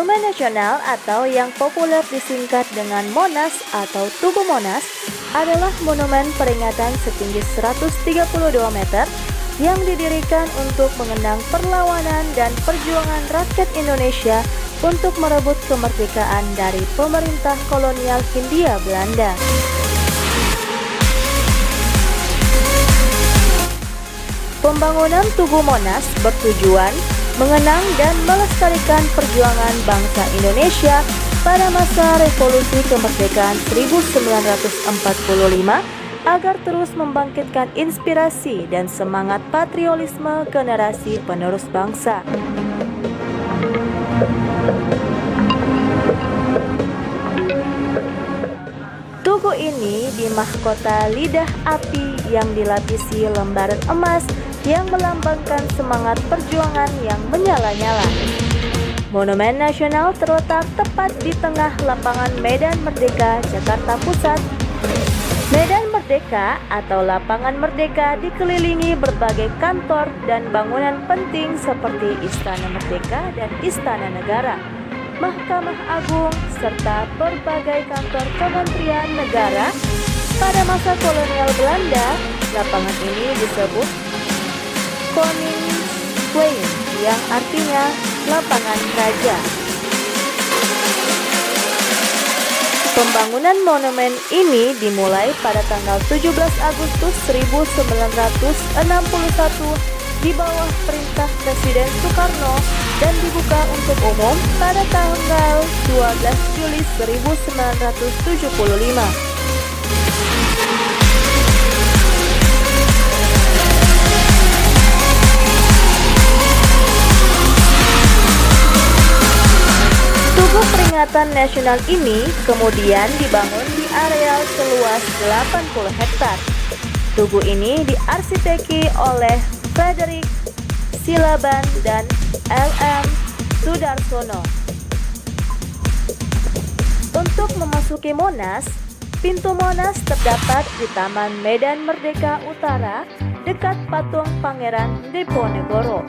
Monumen Nasional atau yang populer disingkat dengan Monas atau Tugu Monas adalah monumen peringatan setinggi 132 meter yang didirikan untuk mengenang perlawanan dan perjuangan rakyat Indonesia untuk merebut kemerdekaan dari pemerintah kolonial Hindia Belanda. Pembangunan Tugu Monas bertujuan mengenang dan melestarikan perjuangan bangsa Indonesia pada masa Revolusi Kemerdekaan 1945 agar terus membangkitkan inspirasi dan semangat patriotisme generasi penerus bangsa. Tugu ini dimahkota lidah api yang dilapisi lembaran emas yang melambangkan semangat perjuangan yang menyala-nyala. Monumen Nasional terletak tepat di tengah lapangan Medan Merdeka, Jakarta Pusat. Medan Merdeka atau Lapangan Merdeka dikelilingi berbagai kantor dan bangunan penting seperti Istana Merdeka dan Istana Negara, Mahkamah Agung, serta berbagai kantor kementerian negara. Pada masa kolonial Belanda, lapangan ini disebut Koningsplein yang artinya lapangan raja. Pembangunan monumen ini dimulai pada tanggal 17 Agustus 1961 di bawah perintah Presiden Soekarno dan dibuka untuk umum pada tanggal 12 Juli 1975. Tugu peringatan nasional ini kemudian dibangun di areal seluas 80 hektar. Tugu ini diarsiteki oleh Frederick Silaban dan L.M. Sudarsono. Untuk memasuki Monas, pintu Monas terdapat di Taman Medan Merdeka Utara dekat patung Pangeran Diponegoro.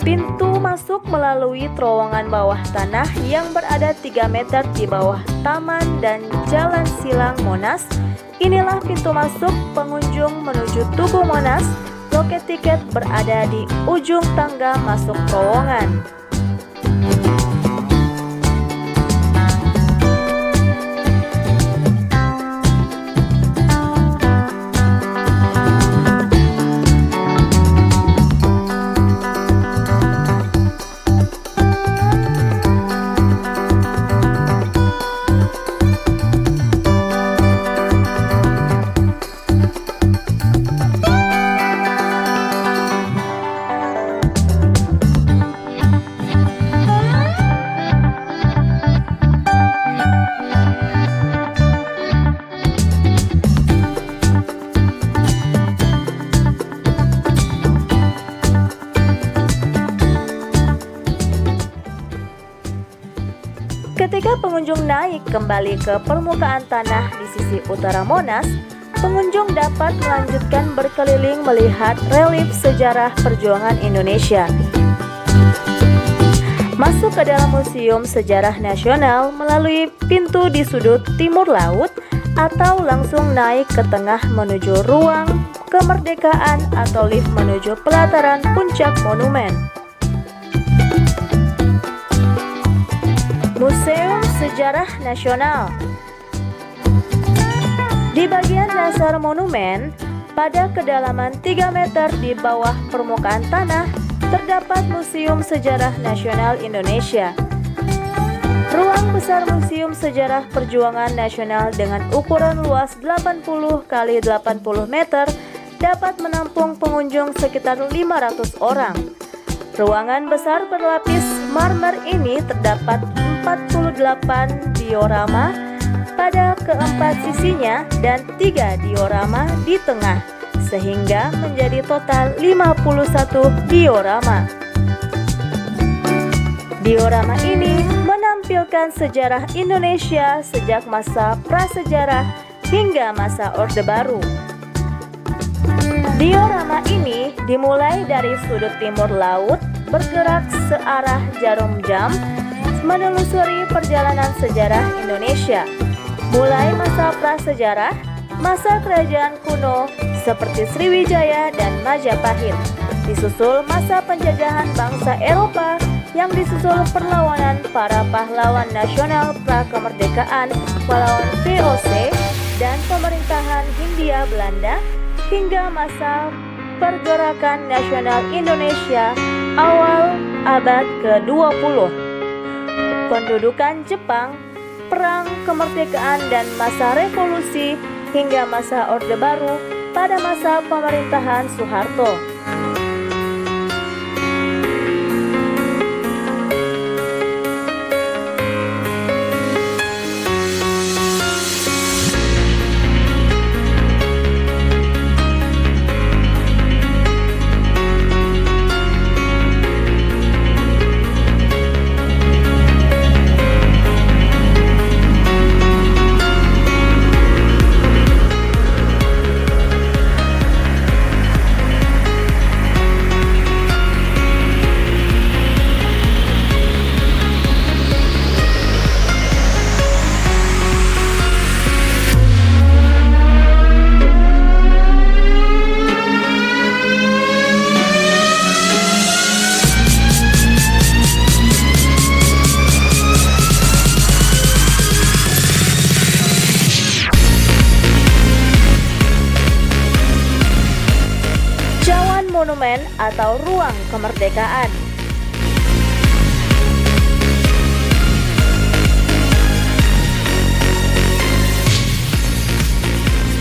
Pintu masuk melalui terowongan bawah tanah yang berada 3 meter di bawah taman dan jalan silang Monas. Inilah pintu masuk pengunjung menuju Tugu Monas. Loket tiket berada di ujung tangga masuk terowongan. Ketika pengunjung naik kembali ke permukaan tanah di sisi utara Monas, pengunjung dapat melanjutkan berkeliling melihat relief sejarah perjuangan Indonesia. Masuk ke dalam Museum Sejarah Nasional melalui pintu di sudut timur laut atau langsung naik ke tengah menuju ruang kemerdekaan atau lift menuju pelataran puncak monumen. Museum Sejarah Nasional. Di bagian dasar monumen, pada kedalaman 3 meter di bawah permukaan tanah, terdapat Museum Sejarah Nasional Indonesia. Ruang besar Museum Sejarah Perjuangan Nasional dengan ukuran luas 80 x 80 meter dapat menampung pengunjung sekitar 500 orang. Ruangan besar berlapis marmer ini terdapat 48 diorama pada keempat sisinya dan 3 diorama di tengah, sehingga menjadi total 51 diorama. Diorama ini menampilkan sejarah Indonesia sejak masa prasejarah hingga masa Orde Baru. Diorama ini dimulai dari sudut timur laut bergerak searah jarum jam menelusuri perjalanan sejarah Indonesia, mulai masa prasejarah, masa kerajaan kuno seperti Sriwijaya dan Majapahit, disusul masa penjajahan bangsa Eropa yang disusul perlawanan para pahlawan nasional pra-kemerdekaan melawan VOC dan pemerintahan Hindia Belanda hingga masa pergerakan nasional Indonesia awal abad ke-20. Pendudukan Jepang, perang kemerdekaan dan masa revolusi hingga masa Orde Baru pada masa pemerintahan Soeharto. Monumen atau ruang kemerdekaan.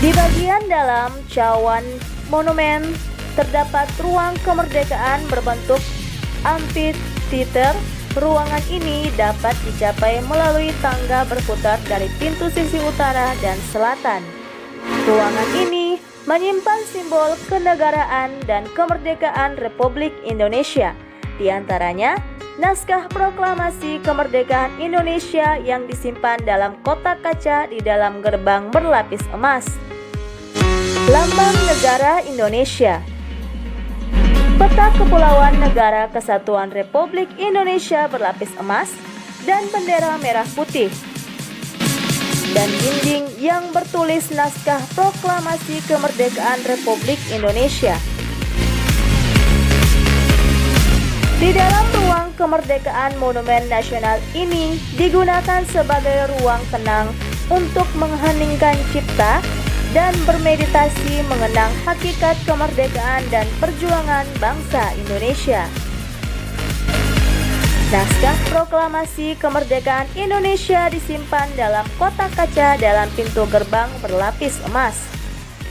Di bagian dalam cawan monumen terdapat ruang kemerdekaan berbentuk amphitheater. Ruangan ini dapat dicapai melalui tangga berputar dari pintu sisi utara dan selatan. Ruangan ini menyimpan simbol kenegaraan dan kemerdekaan Republik Indonesia, di antaranya naskah proklamasi kemerdekaan Indonesia yang disimpan dalam kotak kaca di dalam gerbang berlapis emas. Lambang Negara Indonesia, peta kepulauan negara kesatuan Republik Indonesia berlapis emas, dan bendera merah putih, dan dinding yang bertulis naskah proklamasi kemerdekaan Republik Indonesia. Di dalam ruang kemerdekaan Monumen Nasional ini digunakan sebagai ruang tenang untuk mengheningkan cipta dan bermeditasi mengenang hakikat kemerdekaan dan perjuangan bangsa Indonesia. Naskah proklamasi kemerdekaan Indonesia disimpan dalam kotak kaca dalam pintu gerbang berlapis emas.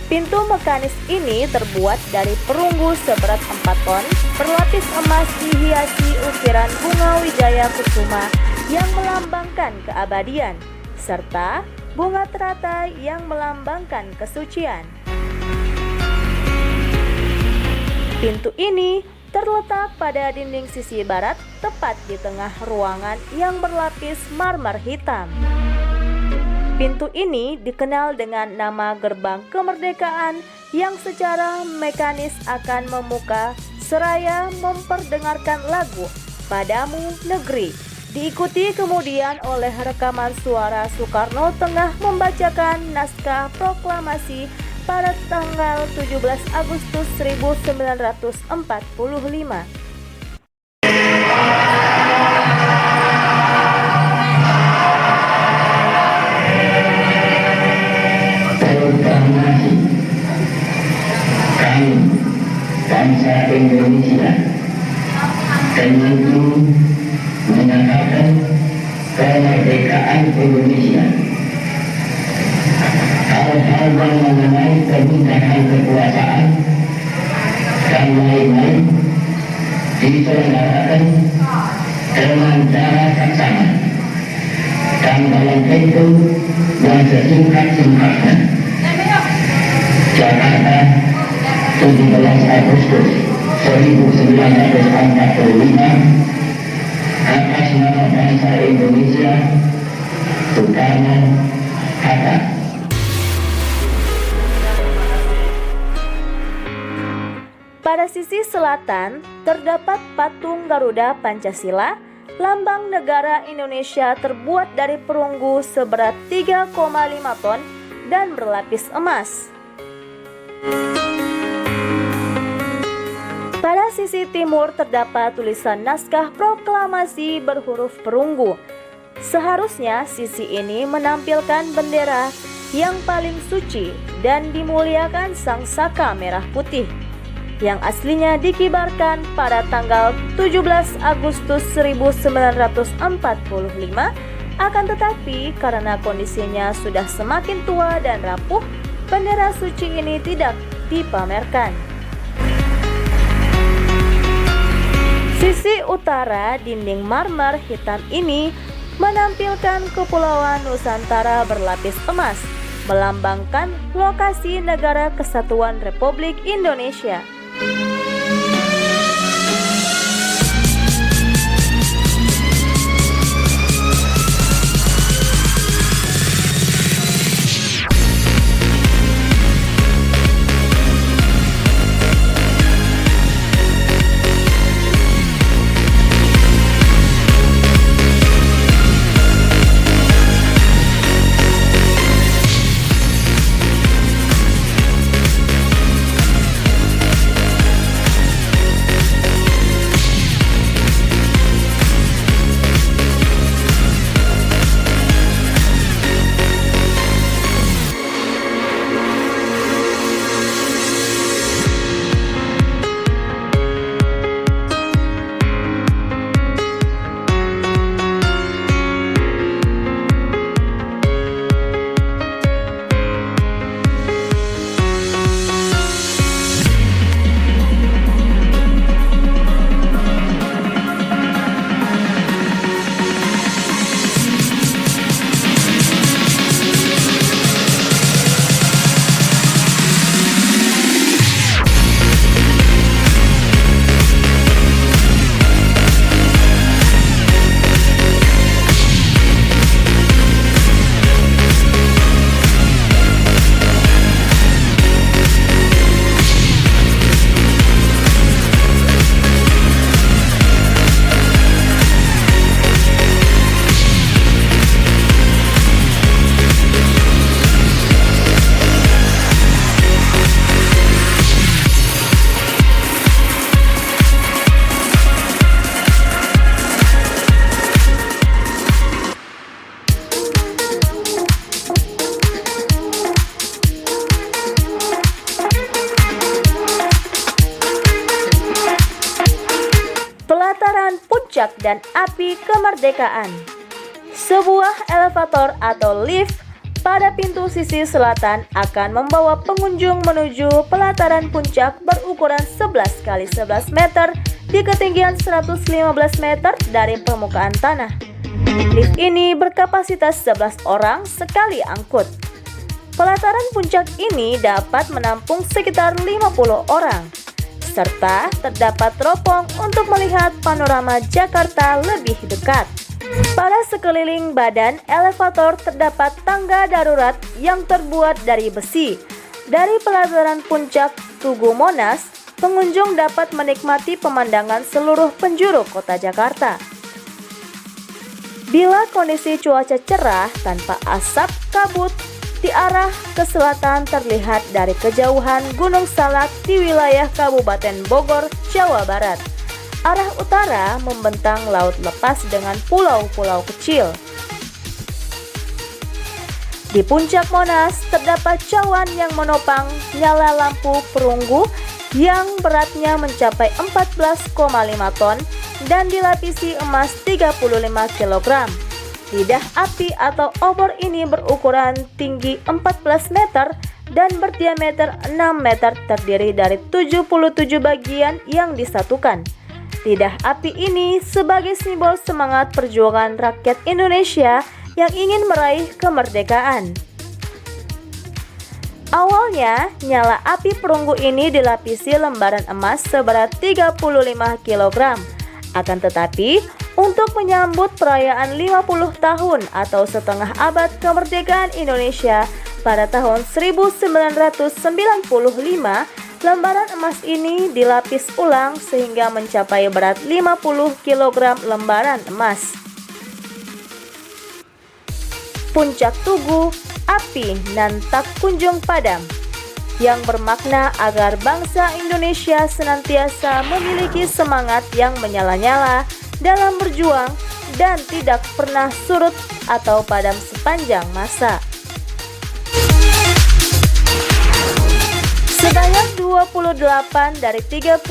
Pintu mekanis ini terbuat dari perunggu seberat 4 ton, berlapis emas dihiasi ukiran bunga wijaya kusuma yang melambangkan keabadian, serta bunga teratai yang melambangkan kesucian. Pintu ini terletak pada dinding sisi barat, tepat di tengah ruangan yang berlapis marmer hitam. Pintu ini dikenal dengan nama Gerbang Kemerdekaan yang secara mekanis akan membuka seraya memperdengarkan lagu Padamu Negeri. Diikuti kemudian oleh rekaman suara Soekarno tengah membacakan naskah proklamasi pada tanggal 17 Agustus 1945. Proklamasi kami bangsa Indonesia tentu menyatakan kemerdekaan Indonesia. Hal-hal yang mengenai pemindahan kekuasaan dan lain-lain diselenggarakan dengan cara saksama dan dalam tempo yang sesingkat-singkatnya. Jakarta, 17 Agustus 1945, atas nama bangsa Indonesia, Soekarno Hatta. Pada sisi selatan terdapat patung Garuda Pancasila Lambang negara Indonesia terbuat dari perunggu seberat 3,5 ton dan berlapis emas. Pada sisi timur terdapat tulisan naskah proklamasi berhuruf perunggu. Seharusnya sisi ini menampilkan bendera yang paling suci dan dimuliakan sang saka merah putih, yang aslinya dikibarkan pada tanggal 17 Agustus 1945, akan tetapi karena kondisinya sudah semakin tua dan rapuh, bendera suci ini tidak dipamerkan. Sisi utara dinding marmer hitam ini menampilkan Kepulauan Nusantara berlapis emas, melambangkan lokasi Negara Kesatuan Republik Indonesia. Puncak dan api kemerdekaan. Sebuah elevator atau lift pada pintu sisi selatan akan membawa pengunjung menuju pelataran puncak berukuran 11 x 11 meter di ketinggian 115 meter dari permukaan tanah. Lift ini berkapasitas 11 orang sekali angkut. Pelataran puncak ini dapat menampung sekitar 50 orang. Serta terdapat teropong untuk melihat panorama Jakarta lebih dekat. Pada sekeliling badan elevator terdapat tangga darurat yang terbuat dari besi. Dari pelataran puncak Tugu Monas, pengunjung dapat menikmati pemandangan seluruh penjuru kota Jakarta. Bila kondisi cuaca cerah tanpa asap kabut, di arah ke selatan terlihat dari kejauhan Gunung Salak di wilayah Kabupaten Bogor, Jawa Barat. Arah utara membentang laut lepas dengan pulau-pulau kecil. Di puncak Monas terdapat cawan yang menopang nyala lampu perunggu yang beratnya mencapai 14,5 ton dan dilapisi emas 35 kg. Lidah api atau obor ini berukuran tinggi 14 meter dan berdiameter 6 meter, terdiri dari 77 bagian yang disatukan. Lidah api ini sebagai simbol semangat perjuangan rakyat Indonesia yang ingin meraih kemerdekaan. Awalnya, nyala api perunggu ini dilapisi lembaran emas seberat 35 kg. Akan tetapi, untuk menyambut perayaan 50 tahun atau setengah abad kemerdekaan Indonesia pada tahun 1995, Lembaran emas ini dilapis ulang sehingga mencapai berat 50 kg lembaran emas. Puncak Tugu, api nan tak kunjung padam, yang bermakna agar bangsa Indonesia senantiasa memiliki semangat yang menyala-nyala dalam berjuang dan tidak pernah surut atau padam sepanjang masa. Sebanyak 28 dari 38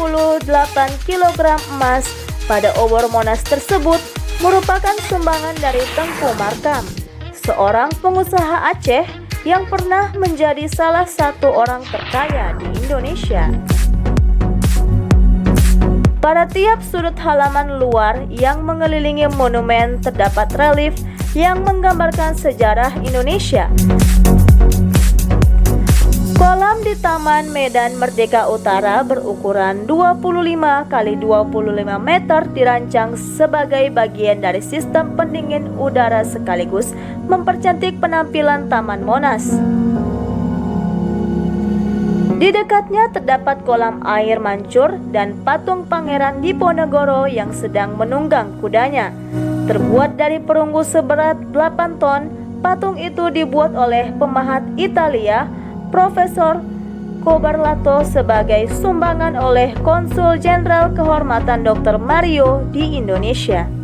kg emas pada obor Monas tersebut merupakan sumbangan dari Tengku Markam, seorang pengusaha Aceh yang pernah menjadi salah satu orang terkaya di Indonesia. Pada tiap sudut halaman luar yang mengelilingi monumen terdapat relief yang menggambarkan sejarah Indonesia. Kolam di Taman Medan Merdeka Utara berukuran 25 x 25 meter dirancang sebagai bagian dari sistem pendingin udara sekaligus mempercantik penampilan Taman Monas. Di dekatnya terdapat kolam air mancur dan patung Pangeran Diponegoro yang sedang menunggang kudanya. Terbuat dari perunggu seberat 8 ton, patung itu dibuat oleh pemahat Italia, Profesor Cobarlato, sebagai sumbangan oleh Konsul Jenderal Kehormatan Dr. Mario di Indonesia.